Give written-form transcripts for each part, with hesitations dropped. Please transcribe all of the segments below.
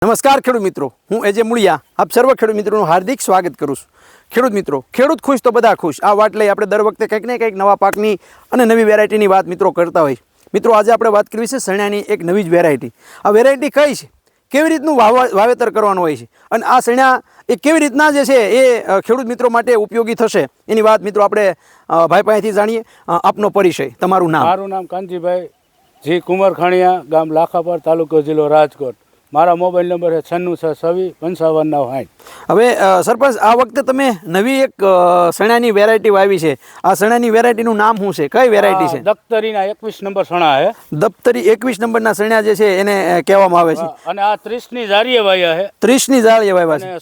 નમસ્કાર ખેડૂત મિત્રો, હું એજે મુળિયા આપ સર્વ ખેડૂત મિત્રોનું હાર્દિક સ્વાગત કરું છું। ખેડૂત મિત્રો, ખેડૂત ખુશ તો બધા ખુશ। આ વાત લઈ આપણે દર વખતે કંઈક ને કંઈક નવા પાકની અને નવી વેરાયટીની વાત મિત્રો કરતા હોય। મિત્રો આજે આપણે વાત કરવી છે સણિયાની એક નવી જ વેરાયટી। આ વેરાયટી કઈ છે, કેવી રીતનું વાવેતર કરવાનું હોય છે અને આ સણિયા એ કેવી રીતના જે છે એ ખેડૂત મિત્રો માટે ઉપયોગી થશે એની વાત મિત્રો આપણે ભાઈ પાસેથી જાણીએ। આપનો પરિચય, તમારું નામ? મારું નામ કાંતિભાઈ જી કુમારખાણીયા, ગામ લાખાપર, તાલુકો જિલ્લો રાજકોટ। મારા મોબાઈલ નંબર છે 9626555960। હવે સરપંચ, આ વખતે તમે નવી એક સણાની વેરાયટી વાવી છે। આ સણાની વેરાયટીનું નામ શું છે, કઈ વેરાયટી છે? દફતરીના 21 નંબર સણા છે। દફતરી 21 નંબરના સણ્યા જે છે એને કહેવામાં આવે છે અને આ 30 ની જારીએ વાયા છે। 30 ની જાળીએ વાવ્યા છે અને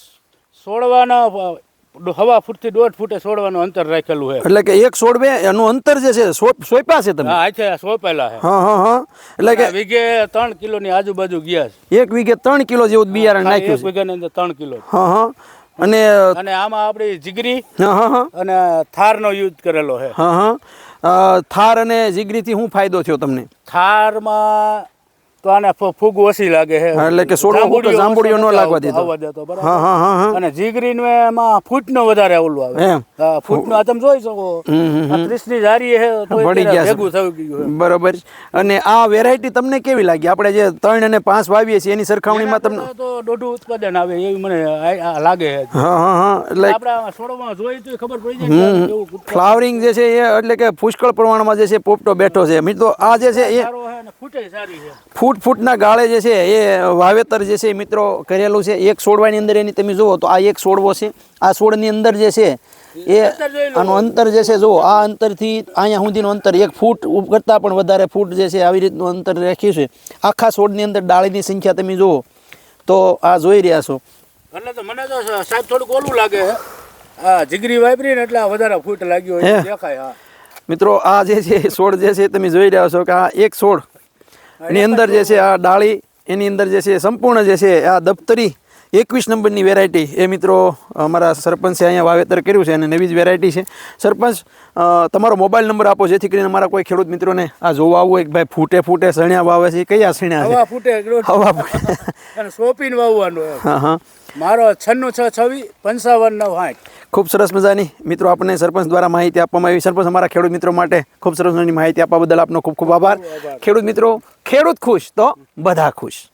છોડવાના હવા ફૂટથી 1.5 ફૂટે છોડવાનું અંતર રાખેલું છે। એટલે કે એક છોડવે એનું અંતર જે છે સોંપ્યા છે તમે? હા, છે સોંપેલા છે। હા હા હા, એટલે કે વીઘે 3 કિલોની આજુબાજુ ગયા છે। એક વીઘે 3 કિલો જેવું બિયારણ નાખ્યું એક છે? વીઘાની અંદર 3 કિલો। હા હા, અને આમાં આપણી જીગરી હા હા હા અને થારનો યુઝ કરેલો છે। હા હા, થાર અને જીગરીથી શું ફાયદો થયો તમને? થારમાં તો આને ફૂગ ઓછી લાગે છે, એટલે કે છોડવો જાંબુડીઓ ન લાગવા દીધો। બરાબર। હા હા હા હા, અને જીગરીન એમાં ફૂટનો વધારે ઓલું આવે। એમ ફૂટનો આ તમે જોઈ શકો, 30 ની જારી છે તો પડી ગયા છે, ભેગું થઈ ગયું છે। બરોબર। અને આ વેરાયટી તમને કેવી લાગી? આપણે જે 3 અને 5 વાવીએ છીએ એની સરખામણીમાં તમને તો દોઢું ઉત્પાદન આવે એવી મને લાગે છે। હા હા હા, એટલે આપણે છોડમાં જોઈ તો ખબર પડી જાય કે કેવું ફ્લાવરિંગ જે છે એ એટલે કે પુષ્કળ પ્રમાણમાં જે છે પોપટો બેઠો છે। મિત્રો આ જે છે એ સારો છે અને ફૂટે સારી છે। ફૂટના ગાળે જે છે એ વાવેતર જે છે મિત્રો કરેલું છે। એક છોડવાની અંદર એની તમે જુઓ તો આ એક છોડવો છે, આ છોડની અંદર જે છે એ આનું અંતર જે છે જુઓ, આ અંતરથી અહીંયા સુધીનું અંતર 1 ફૂટ કરતાં પણ વધારે ફૂટ જે છે આવી રીતનું અંતર રાખ્યું છે। આખા છોડની અંદર ડાળીની સંખ્યા તમે જુઓ તો આ જોઈ રહ્યા છો। એટલે તો મને તો સાહેબ થોડુંક ઓલું લાગે છે, આ જીગરી વાપરી ને એટલે વધારે ફૂટ લાગ્યો હોય દેખાય। હા મિત્રો, આ જે છે છોડ જે છે તમે જોઈ રહ્યા છો કે આ એક છોડ એની અંદર જે છે આ ડાળી એની અંદર જે છે સંપૂર્ણ જે છે આ દફતરી 21 નંબરની વેરાયટી એ મિત્રો અમારા સરપંચે અહીંયા વાવેતર કર્યું છે અને નવી જ વેરાયટી છે। સરપંચ, તમારો મોબાઈલ નંબર આપો જેથી કરીને અમારા કોઈ ખેડૂત મિત્રોને આ જોવા આવવું હોય કે ભાઈ ફૂટે ફૂટે સણ્યા વાવે છે, કયા સણ્યા છે? હવા ફૂટે હવા ફૂટે અને સોપીને વાવવાનું। હા હા, મારો 9626555960। ખૂબ સરસ મજાની મિત્રો આપણને સરપંચ દ્વારા માહિતી આપવામાં આવી। સરપંચ, અમારા ખેડૂત મિત્રો માટે ખૂબ સરસ મજાની માહિતી આપવા બદલ આપનો ખૂબ ખૂબ આભાર। ખેડૂત મિત્રો, ખેડૂત ખુશ તો બધા ખુશ।